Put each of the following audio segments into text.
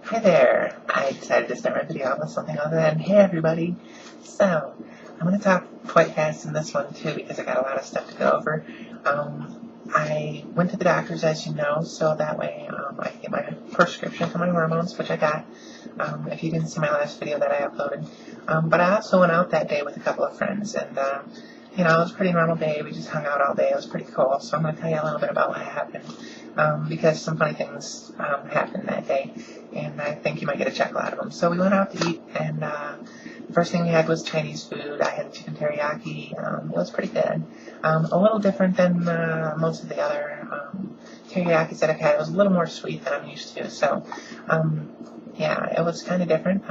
Hi there! I decided to start my video off with something other than, hey everybody! So, I'm going to talk quite fast in this one too because I got a lot of stuff to go over. I went to the doctors, as you know, so that way I can get my prescription for my hormones, which I got, if you didn't see my last video that I uploaded. But I also went out that day with a couple of friends, and you know, it was a pretty normal day. We just hung out all day. It was pretty cool. So I'm going to tell you a little bit about what happened, because some funny things happened that day, and I think you might get a chuckle out of them. So we went out to eat, and the first thing we had was Chinese food. I had chicken teriyaki. It was pretty good. A little different than most of the other teriyakis that I've had. It was a little more sweet than I'm used to. So, yeah, it was kind of different.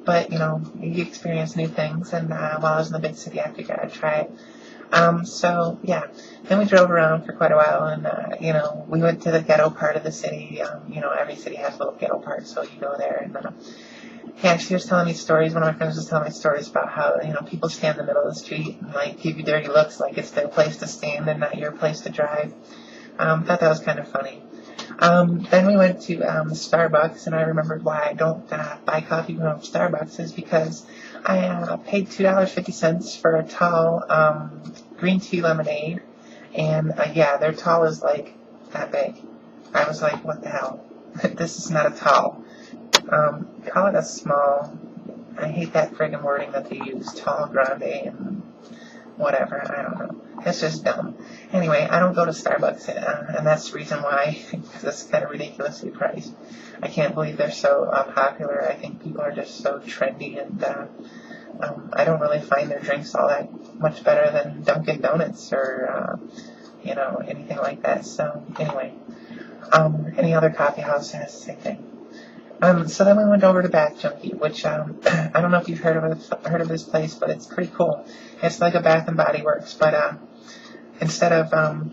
But, you know, you experience new things, and while I was in the big city, I figured I'd try it. So, yeah, then we drove around for quite a while, and, you know, we went to the ghetto part of the city. You know, every city has a little ghetto part, so you go there, and, yeah, she was telling me stories. One of my friends was telling me stories about how, you know, people stand in the middle of the street and, like, give you dirty looks like it's their place to stand and not your place to drive. Thought that was kind of funny. Then we went to Starbucks, and I remembered why I don't buy coffee from Starbucks is because I paid $2.50 for a tall green tea lemonade, and yeah, their tall is like that big. I was like, what the hell? This is not a tall. Call it a small. I hate that friggin' wording that they use, tall, grande, and whatever. I don't know. It's just dumb. Anyway, I don't go to Starbucks, and that's the reason why, because it's kind of ridiculously priced. I can't believe they're so popular. I think people are just so trendy, and I don't really find their drinks all that much better than Dunkin' Donuts or, you know, anything like that. So, anyway, any other coffee house has the same thing. So then we went over to Bath Junkie, which, I don't know if you've heard of this place, but it's pretty cool. It's like a Bath and Body Works, but, instead of,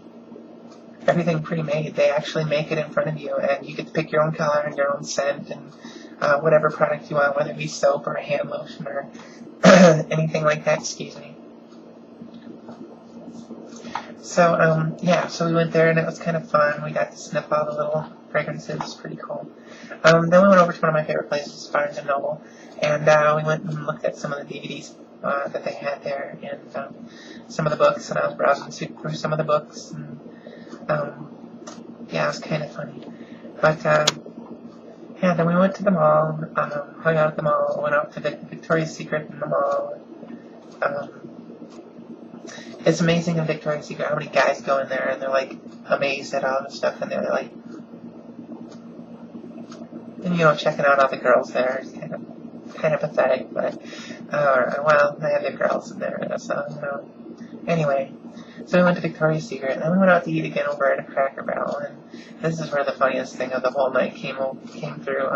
everything pre-made, they actually make it in front of you, and you get to pick your own color and your own scent, and, whatever product you want, whether it be soap or a hand lotion or anything like that, excuse me. So, yeah, so we went there, and it was kind of fun. We got to sniff all the little fragrances. Pretty cool. Then we went over to one of my favorite places, Barnes & Noble, and we went and looked at some of the DVDs that they had there, and some of the books, and I was browsing through some of the books, and yeah, it was kind of funny. But, yeah, then we went to the mall, hung out at the mall, went out to Victoria's Secret in the mall. It's amazing in Victoria's Secret how many guys go in there and they're like amazed at all the stuff in there. They're like, and you know, checking out all the girls there is kind of pathetic, but well, they have their girls in there, so you know. Anyway, so we went to Victoria's Secret, and then we went out to eat again over at a Cracker Barrel, and this is where the funniest thing of the whole night came through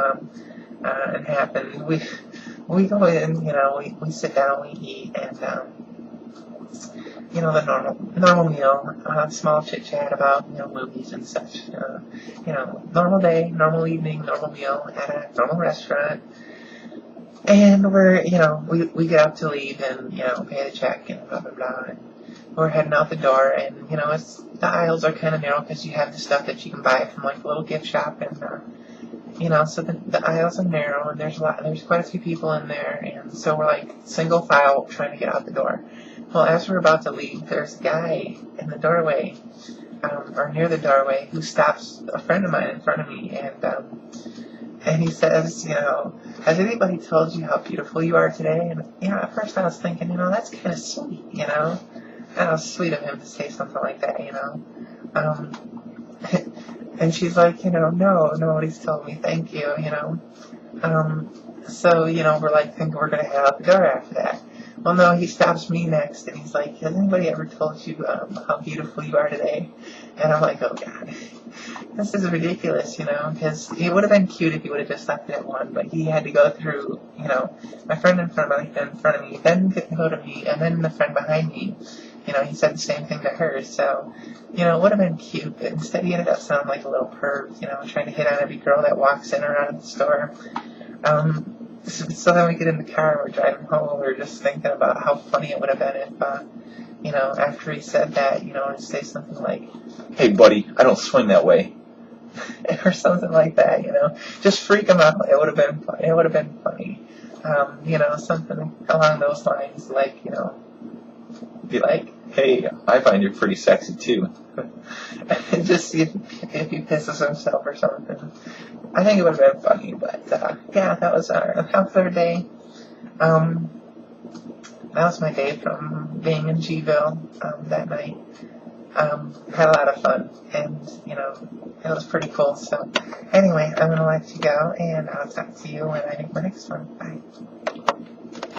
and happened. We go in, you know, we sit down, we eat, and you know, the normal meal, small chit chat about, you know, movies and such. You know, normal day, normal evening, normal meal at a normal restaurant. And we're, you know, we get up to leave and, you know, pay the check and blah, blah, blah. And we're heading out the door, and, you know, the aisles are kind of narrow because you have the stuff that you can buy from, like, a little gift shop. And, you know, so the aisles are narrow, and there's quite a few people in there. And so we're, like, single file trying to get out the door. Well, as we're about to leave, there's a guy in the doorway, or near the doorway, who stops a friend of mine in front of me, and he says, you know, has anybody told you how beautiful you are today? And, you know, at first I was thinking, you know, that's kind of sweet, you know. That was sweet of him to say something like that, you know. And she's like, you know, no, nobody's told me, thank you, you know. So, you know, we're like thinking we're going to head out the door after that. Well, no, he stops me next, and he's like, has anybody ever told you how beautiful you are today? And I'm like, oh, God, this is ridiculous, you know, because it would have been cute if he would have just left it at one, but he had to go through, you know, my friend in front of me, then go to me, and then the friend behind me. You know, he said the same thing to her, so, you know, it would have been cute, but instead he ended up sounding like a little perv, you know, trying to hit on every girl that walks in or out of the store. So then we get in the car and we're driving home, we're just thinking about how funny it would have been if, you know, after he said that, you know, to say something like, hey buddy, I don't swing that way. or something like that, you know. Just freak them out. It would have been fun. It would have been funny. You know, something along those lines, like, you know, be like, hey, I find you pretty sexy too. And just see if he pisses himself or something. I think it would have been funny, but yeah, that was our third day. That was my day from being in G-ville that night. Had a lot of fun, and, you know, it was pretty cool. So anyway, I'm going to let you go, and I'll talk to you when I make my next one. Bye.